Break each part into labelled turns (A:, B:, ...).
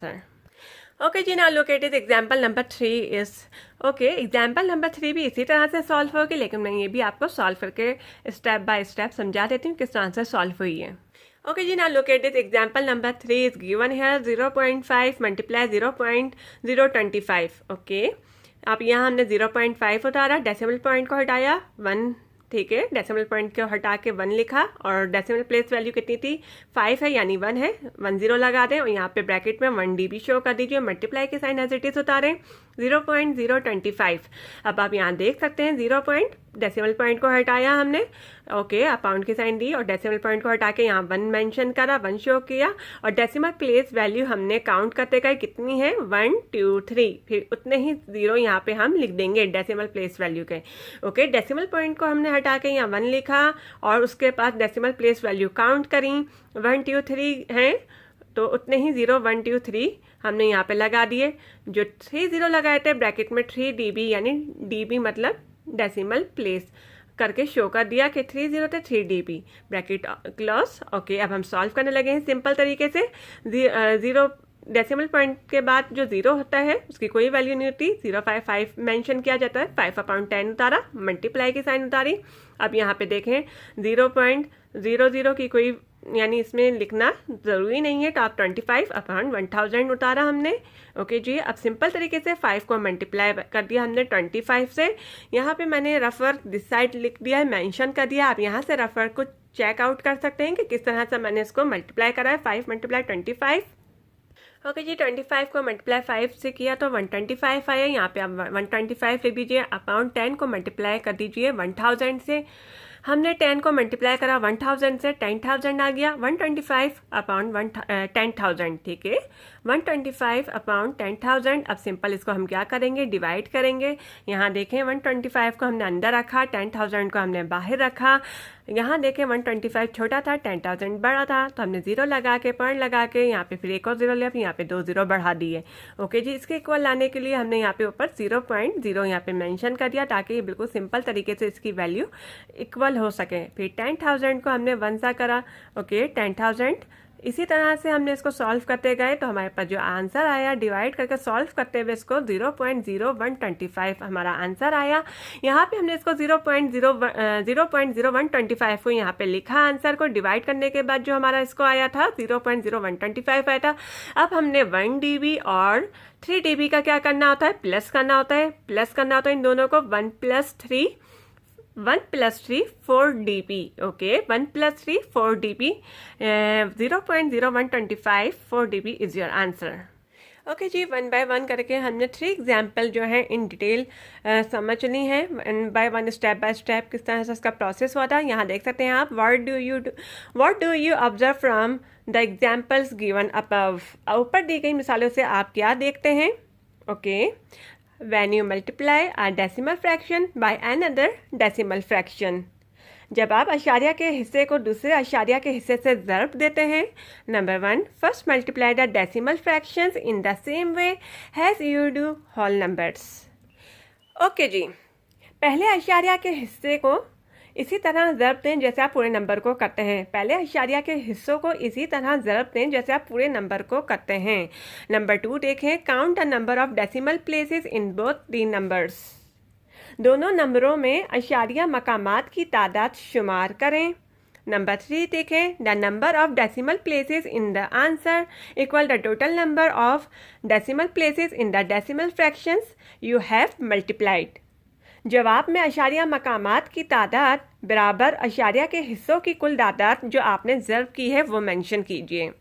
A: Sir. Okay जी, now look at is example number 3 is okay. Example number 3 भी इसी तरह से सॉल्व होगी, लेकिन मैं ये भी आपको सॉल्व करके स्टेप बाय स्टेप समझा देती हूँ किस तरह से सॉल्व हुई है। ओके जी, now look at is example number 3 is given here 0.5 multiply 0.025। Okay, अब यहाँ हमने 0.5 उतारा, डेसिमल पॉइंट को हटाया 1, ठीक है, डेसिमल पॉइंट को हटा के 1 लिखा, और डेसिमल प्लेस वैल्यू कितनी थी, 5 है यानी 1 है, 1 0 लगा दें और यहाँ पे ब्रैकेट में 1 dB शो कर दीजिए, मल्टीप्लाई के साइन एज इट इज उतारें 0.025। अब आप यहाँ देख सकते हैं 0 पॉइंट, डेसिमल पॉइंट को हटाया हमने, ओके, आप पाउंड की साइन दी और डेसिमल पॉइंट को हटा के यहाँ 1 मेंशन करा, 1 शो किया, और डेसिमल प्लेस वैल्यू हमने काउंट करते गए कितनी है, 1 2 3, फिर उतने ही 0 यहाँ पे हम लिख देंगे डेसिमल प्लेस वैल्यू के। ओके, डेसिमल पॉइंट को हमने हटा के यहाँ 1 लिखा और उसके पास डेसिमल प्लेस वैल्यू काउंट करी, 1 2 3 हैं, तो उतने ही 0 1 2 3 हमने यहाँ पे लगा दिए। जो 3 0 लगाए थे ब्रैकेट में 3 dB, यानी dB मतलब डेसिमल प्लेस करके शो कर दिया कि 3 0 थे 3 dB, ब्रैकेट क्लोज। ओके, अब हम सॉल्व करने लगे हैं सिंपल तरीके से। 0 डेसिमल पॉइंट के बाद जो 0 होता है उसकी कोई वैल्यू नहीं होती, 0.5 मेंशन किया जाता है, 5/10 उतारा, मल्टीप्लाई की साइन उतारी। अब यहाँ पे देखें 0.00 की कोई, यानी इसमें लिखना ज़रूरी नहीं है, तो आप 25/1000 उतारा हमने। ओके जी, अब सिंपल तरीके से 5 को मल्टीप्लाई कर दिया हमने 25 से। यहाँ पे मैंने रफर दिस साइड लिख दिया है, मेंशन कर दिया, आप यहाँ से रफर को चेक आउट कर सकते हैं कि किस तरह से मैंने इसको मल्टीप्लाई करा है, 5 × 25। ओके जी, 25 को मल्टीप्लाई 5 से किया तो 125 आया, यहाँ पे आप 125 लिख दीजिए, अपाउंड 10 को मल्टीप्लाई कर दीजिए 1000 से, हमने 10 को मल्टीप्लाई करा 1000 से, 10,000 आ गया, 125 अपाउंड 10,000, ठीक है, 125 अपाउंड 10,000। अब सिंपल इसको हम क्या करेंगे, डिवाइड करेंगे। यहाँ देखें 125 को हमने अंदर रखा, 10,000 को हमने बाहर रखा। यहाँ देखें 125 छोटा था, 10,000 बड़ा था, तो हमने 0 लगा के, पॉइंट लगा के यहाँ पे फिर एक और 0 लिया, फिर यहाँ पे 2 0 बढ़ा दिए। ओके जी, इसके इक्वल लाने के लिए हमने यहाँ पे ऊपर 0.0 यहाँ पे मेंशन कर दिया, ताकि ये बिल्कुल सिंपल तरीके से इसकी वैल्यू इक्वल हो सके। फिर 10,000 को हमने 1 सा करा, ओके, 10,000। इसी तरह से हमने इसको सॉल्व करते गए, तो हमारे पास जो आंसर आया, डिवाइड करके सॉल्व करते हुए इसको 0.0125 हमारा आंसर आया। यहाँ पे हमने इसको 0.0125 को यहाँ पे लिखा, आंसर को डिवाइड करने के बाद जो हमारा इसको आया था 0.0125 आया था। अब हमने 1 dB और 3 dB का क्या करना होता है, प्लस करना होता है, प्लस करना होता है इन दोनों को, 1 + 3 4 dB, okay, 1 + 3 4 dB, 0.0125 4 dB is your answer. Okay जी, 1 बाय 1 करके हमने 3 एग्जाम्पल जो है इन डिटेल समझ ली हैं, 1 बाय 1 स्टेप बाय स्टेप किस तरह से इसका प्रोसेस हुआ था। यहाँ देख सकते हैं आप, what do you observe from the examples given above. ऊपर दी गई मिसालों से आप क्या देखते हैं, okay, when you multiply a decimal fraction by another decimal fraction, जब आप अशारिया के हिस्से को दूसरे अशारिया के हिस्से से ज़र्ब देते हैं। Number 1, first multiply the decimal fractions in the same way has you do whole numbers. Okay जी, पहले अशारिया के हिस्से को इसी तरह ज़रब दें जैसे आप पूरे नंबर को करते हैं। पहले अशारिया के हिस्सों को इसी तरह ज़रब दें जैसे आप पूरे नंबर को करते हैं। नंबर 2 देखें, count the number of decimal places in both the numbers. दोनों नंबरों में अशारिया मकामात की तादाद शुमार करें। नंबर 3 देखें, the number of decimal places in the answer equal the total number of decimal places in the decimal fractions you have multiplied. जवाब में अशारिया मकामात की तादाद बराबर अशारिया के हिस्सों की कुल तादाद जो आपने ज़र्ब की है वो मेंशन कीजिए।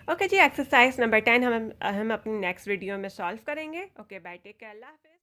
A: ओके जी, एक्सरसाइज नंबर 10 हम अपनी नेक्स्ट वीडियो में सॉल्व करेंगे। ओके, बाय, टेक केयर, अल्लाह हाफ़िज़।